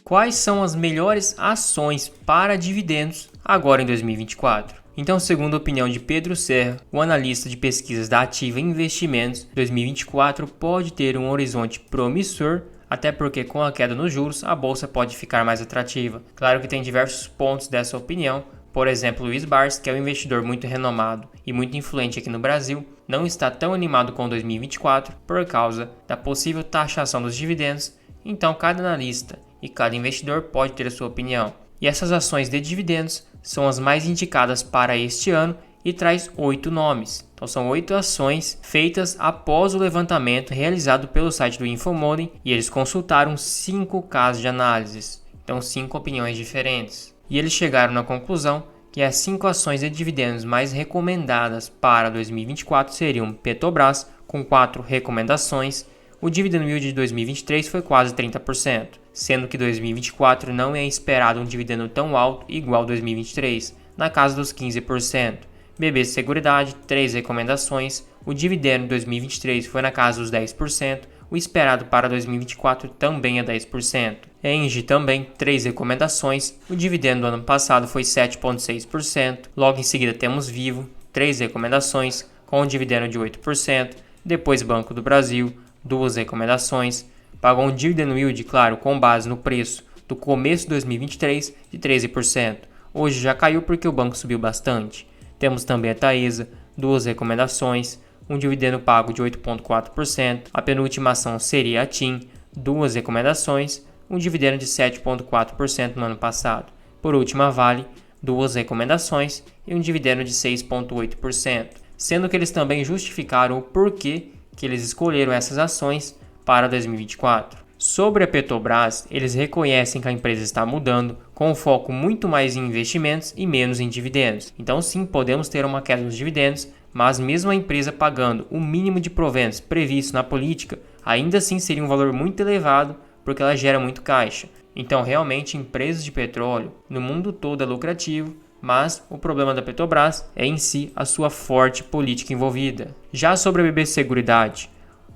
quais são as melhores ações para dividendos agora em 2024. Então, segundo a opinião de Pedro Serra, o analista de pesquisas da Ativa Investimentos, 2024 pode ter um horizonte promissor, até porque com a queda nos juros a bolsa pode ficar mais atrativa. Claro que tem diversos pontos dessa opinião. Por exemplo, Luiz Barsi, que é um investidor muito renomado e muito influente aqui no Brasil, não está tão animado com 2024 por causa da possível taxação dos dividendos. Então, cada analista e cada investidor pode ter a sua opinião. E essas ações de dividendos são as mais indicadas para este ano e traz 8 nomes. Então são 8 ações feitas após o levantamento realizado pelo site do Infomoney e eles consultaram 5 casos de análise. Então 5 opiniões diferentes. E eles chegaram na conclusão que as 5 ações de dividendos mais recomendadas para 2024 seriam Petrobras, com 4 recomendações. O dividend yield de 2023 foi quase 30%, sendo que 2024 não é esperado um dividendo tão alto igual 2023, na casa dos 15%. BB Seguridade, 3 recomendações, o dividendo de 2023 foi na casa dos 10%, o esperado para 2024 também é 10%. Engie também, 3 recomendações, o dividendo do ano passado foi 7,6%, logo em seguida temos Vivo, 3 recomendações, com um dividendo de 8%, depois Banco do Brasil, 2 recomendações, pagou um dividend yield, claro, com base no preço do começo de 2023 de 13%. Hoje já caiu porque o banco subiu bastante. Temos também a Taesa, 2 recomendações, um dividendo pago de 8,4%. A penúltima ação seria a TIM, 2 recomendações, um dividendo de 7,4% no ano passado. Por último, a Vale, 2 recomendações e um dividendo de 6,8%. Sendo que eles também justificaram o porquê que eles escolheram essas ações para 2024. Sobre a Petrobras, eles reconhecem que a empresa está mudando, com um foco muito mais em investimentos e menos em dividendos. Então sim, podemos ter uma queda nos dividendos, mas mesmo a empresa pagando o mínimo de proventos previsto na política, ainda assim seria um valor muito elevado, porque ela gera muito caixa. Então realmente empresas de petróleo no mundo todo é lucrativo, mas o problema da Petrobras é em si a sua forte política envolvida. Já sobre a BB Seguridade,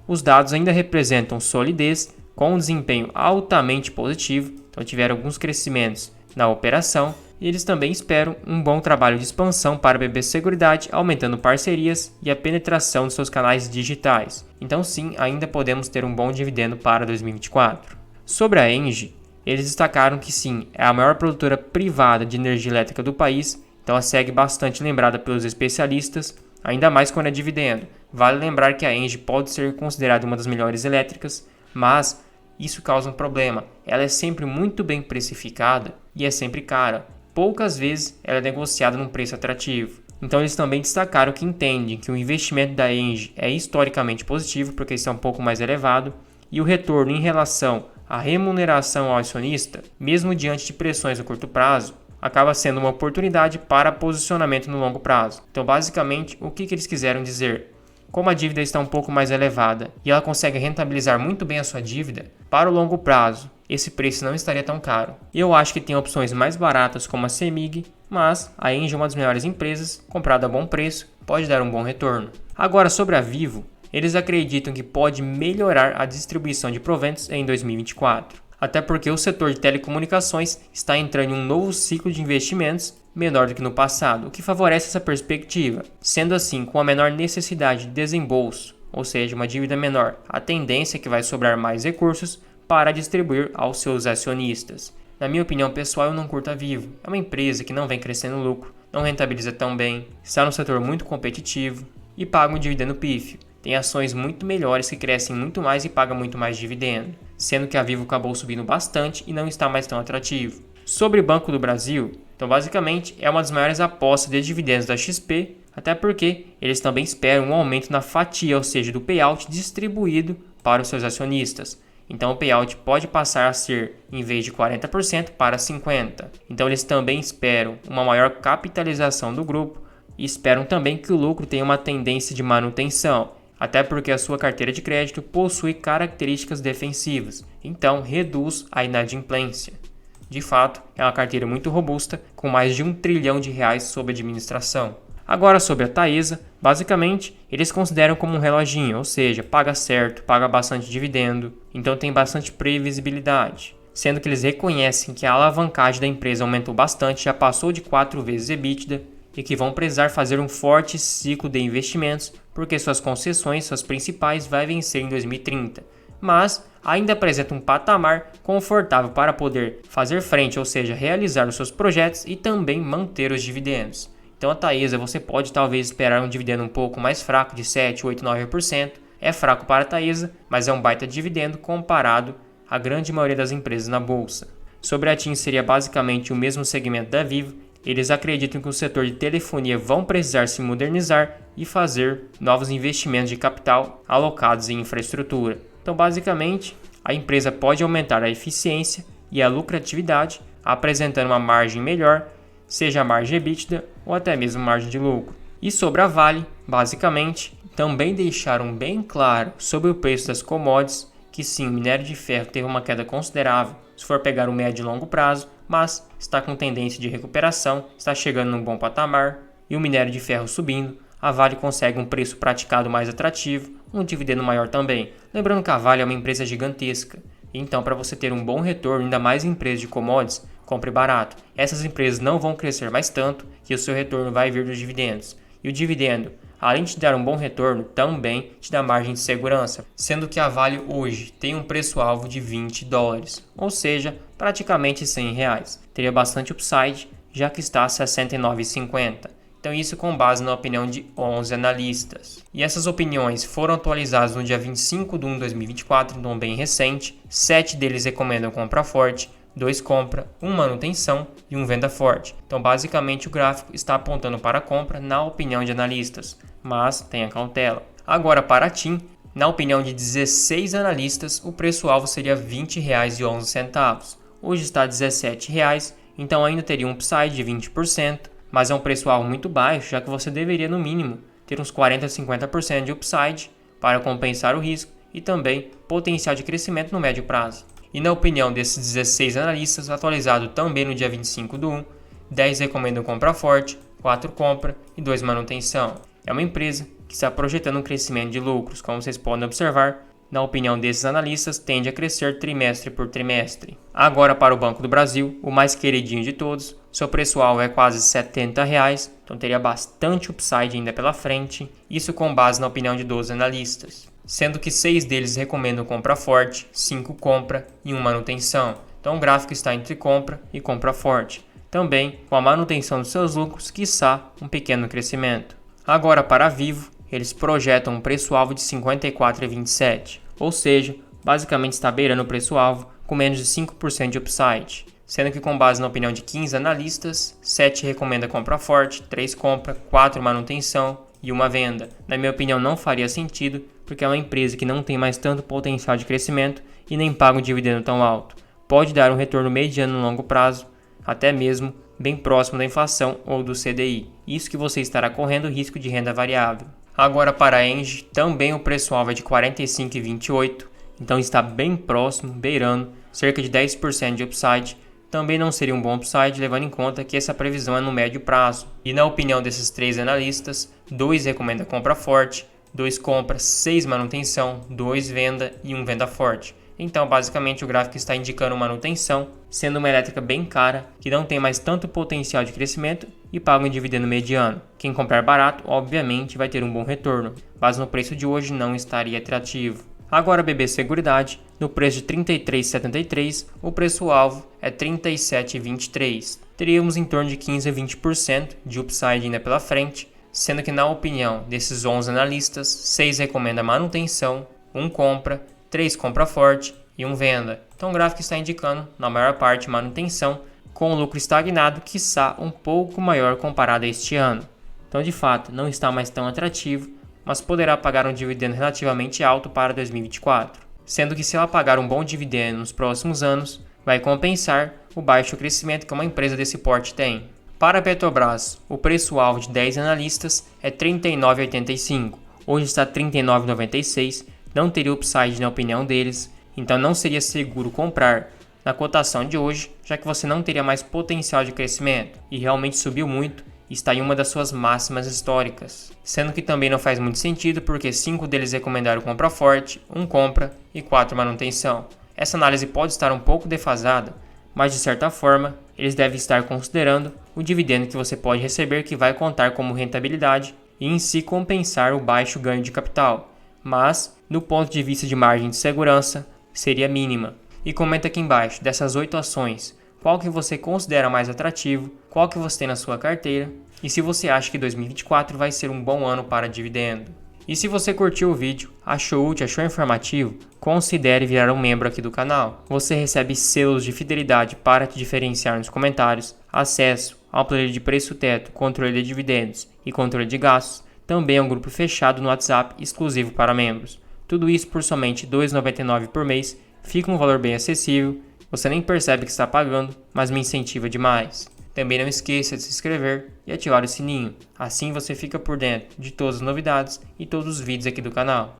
os dados ainda representam solidez, com um desempenho altamente positivo, então tiveram alguns crescimentos na operação e eles também esperam um bom trabalho de expansão para a BB Seguridade, aumentando parcerias e a penetração de seus canais digitais. Então sim, ainda podemos ter um bom dividendo para 2024. Sobre a Engie, eles destacaram que sim, é a maior produtora privada de energia elétrica do país, então ela segue bastante lembrada pelos especialistas, ainda mais quando é dividendo. Vale lembrar que a Engie pode ser considerada uma das melhores elétricas, mas isso causa um problema. Ela é sempre muito bem precificada e é sempre cara. Poucas vezes ela é negociada num preço atrativo. Então eles também destacaram que entendem que o investimento da Engie é historicamente positivo, porque isso é um pouco mais elevado, e o retorno em relação à remuneração ao acionista, mesmo diante de pressões no curto prazo, acaba sendo uma oportunidade para posicionamento no longo prazo. Então basicamente, o que eles quiseram dizer? Como a dívida está um pouco mais elevada e ela consegue rentabilizar muito bem a sua dívida, para o longo prazo, esse preço não estaria tão caro. Eu acho que tem opções mais baratas como a CEMIG, mas a Engie é uma das melhores empresas, comprada a bom preço, pode dar um bom retorno. Agora sobre a Vivo, eles acreditam que pode melhorar a distribuição de proventos em 2024. Até porque o setor de telecomunicações está entrando em um novo ciclo de investimentos menor do que no passado, o que favorece essa perspectiva. Sendo assim, com a menor necessidade de desembolso, ou seja, uma dívida menor, a tendência é que vai sobrar mais recursos para distribuir aos seus acionistas. Na minha opinião pessoal, eu não curto a Vivo. É uma empresa que não vem crescendo lucro, não rentabiliza tão bem, está num setor muito competitivo e paga um dividendo pífio. Tem ações muito melhores que crescem muito mais e pagam muito mais dividendo, sendo que a Vivo acabou subindo bastante e não está mais tão atrativo. Sobre o Banco do Brasil, então basicamente é uma das maiores apostas de dividendos da XP, até porque eles também esperam um aumento na fatia, ou seja, do payout distribuído para os seus acionistas. Então o payout pode passar a ser, em vez de 40%, para 50%. Então eles também esperam uma maior capitalização do grupo e esperam também que o lucro tenha uma tendência de manutenção, até porque a sua carteira de crédito possui características defensivas, então reduz a inadimplência. De fato, é uma carteira muito robusta, com mais de R$1 trilhão sob administração. Agora sobre a Taesa, basicamente, eles consideram como um reloginho, ou seja, paga certo, paga bastante dividendo, então tem bastante previsibilidade. sendo que eles reconhecem que a alavancagem da empresa aumentou bastante, já passou de 4 vezes EBITDA, e que vão precisar fazer um forte ciclo de investimentos, porque suas concessões, suas principais, vai vencer em 2030. Mas ainda apresenta um patamar confortável para poder fazer frente, ou seja, realizar os seus projetos e também manter os dividendos. Então a Taesa, você pode talvez esperar um dividendo um pouco mais fraco, de 7, 8, 9%. É fraco para a Taesa, mas é um baita dividendo comparado à grande maioria das empresas na bolsa. Sobre a TIM, seria basicamente o mesmo segmento da Vivo. Eles acreditam que o setor de telefonia vão precisar se modernizar e fazer novos investimentos de capital alocados em infraestrutura. Então, basicamente, a empresa pode aumentar a eficiência e a lucratividade, apresentando uma margem melhor, seja a margem EBITDA ou até mesmo margem de lucro. E sobre a Vale, basicamente, também deixaram bem claro sobre o preço das commodities, que sim, o minério de ferro teve uma queda considerável, se for pegar o médio e longo prazo, mas está com tendência de recuperação, está chegando num bom patamar, e o minério de ferro subindo, a Vale consegue um preço praticado mais atrativo, um dividendo maior também. Lembrando que a Vale é uma empresa gigantesca, então para você ter um bom retorno, ainda mais em empresas de commodities, compre barato. Essas empresas não vão crescer mais tanto que o seu retorno vai vir dos dividendos. E o dividendo, além de te dar um bom retorno, também te dá margem de segurança, sendo que a Vale hoje tem um preço-alvo de $20, ou seja, praticamente R$100. Teria bastante upside, já que está a R$ 69,50. Então isso com base na opinião de 11 analistas. E essas opiniões foram atualizadas no dia 25 de 1 de 2024, então bem recente. 7 deles recomendam compra forte, 2 compra, 1 manutenção e 1 venda forte. Então basicamente o gráfico está apontando para a compra na opinião de analistas, mas tenha cautela. Agora para a TIM, na opinião de 16 analistas, o preço-alvo seria R$ 20,11. Hoje está R$ 17,00, então ainda teria um upside de 20%, mas é um preço-alvo muito baixo, já que você deveria no mínimo ter uns 40 a 50% de upside para compensar o risco e também potencial de crescimento no médio prazo. E na opinião desses 16 analistas, atualizado também no dia 25 do 1, 10 recomendam compra forte, 4 compra e 2 manutenção. É uma empresa que está projetando um crescimento de lucros, como vocês podem observar. Na opinião desses analistas, tende a crescer trimestre por trimestre. Agora para o Banco do Brasil, o mais queridinho de todos, seu preço-alvo é quase R$ 70,00, então teria bastante upside ainda pela frente, isso com base na opinião de 12 analistas. Sendo que 6 deles recomendam compra forte, 5 compra e 1 manutenção. Então o gráfico está entre compra e compra forte. Também com a manutenção dos seus lucros, quiçá um pequeno crescimento. Agora para a Vivo, eles projetam um preço-alvo de R$ 54,27, ou seja, basicamente está beirando o preço-alvo com menos de 5% de upside. Sendo que com base na opinião de 15 analistas, 7 recomenda compra forte, 3 compra, 4 manutenção e 1 venda. Na minha opinião não faria sentido, porque é uma empresa que não tem mais tanto potencial de crescimento e nem paga um dividendo tão alto. Pode dar um retorno mediano no longo prazo, até mesmo bem próximo da inflação ou do CDI. Isso que você estará correndo risco de renda variável. Agora para a Engie, também o preço-alvo é de 45,28, então está bem próximo, beirando, cerca de 10% de upside. Também não seria um bom upside, levando em conta que essa previsão é no médio prazo. E na opinião desses 3 analistas, 2 recomenda compra forte, 2 compra, 6 manutenção, 2 venda e 1 venda forte. Então basicamente o gráfico está indicando manutenção, sendo uma elétrica bem cara, que não tem mais tanto potencial de crescimento e paga um dividendo mediano. Quem comprar barato, obviamente, vai ter um bom retorno, mas no preço de hoje não estaria atrativo. Agora BB Seguridade, no preço de R$ 33,73, o preço-alvo é R$ 37,23. Teríamos em torno de 15 a 20% de upside ainda pela frente, sendo que na opinião desses 11 analistas, 6 recomenda manutenção, 1 compra, 3 compra forte e 1 venda. Então o gráfico está indicando, na maior parte, manutenção, com o lucro estagnado, quiçá um pouco maior comparado a este ano. Então de fato não está mais tão atrativo, mas poderá pagar um dividendo relativamente alto para 2024. Sendo que se ela pagar um bom dividendo nos próximos anos, vai compensar o baixo crescimento que uma empresa desse porte tem. Para a Petrobras, o preço-alvo de 10 analistas é R$ 39,85. Hoje está R$ 39,96. Não teria upside na opinião deles, então não seria seguro comprar na cotação de hoje, já que você não teria mais potencial de crescimento, e realmente subiu muito e está em uma das suas máximas históricas. Sendo que também não faz muito sentido, porque 5 deles recomendaram compra forte, 1 compra e 4 manutenção. Essa análise pode estar um pouco defasada, mas de certa forma, eles devem estar considerando o dividendo que você pode receber que vai contar como rentabilidade e em si compensar o baixo ganho de capital, mas, do ponto de vista de margem de segurança, seria mínima. E comenta aqui embaixo, dessas 8 ações, qual que você considera mais atrativo, qual que você tem na sua carteira e se você acha que 2024 vai ser um bom ano para dividendo. E se você curtiu o vídeo, achou útil, achou informativo, considere virar um membro aqui do canal. Você recebe selos de fidelidade para te diferenciar nos comentários, acesso ao player de preço teto, controle de dividendos e controle de gastos, também é um grupo fechado no WhatsApp exclusivo para membros. Tudo isso por somente R$ 2,99 por mês, fica um valor bem acessível, você nem percebe que está pagando, mas me incentiva demais. Também não esqueça de se inscrever e ativar o sininho, assim você fica por dentro de todas as novidades e todos os vídeos aqui do canal.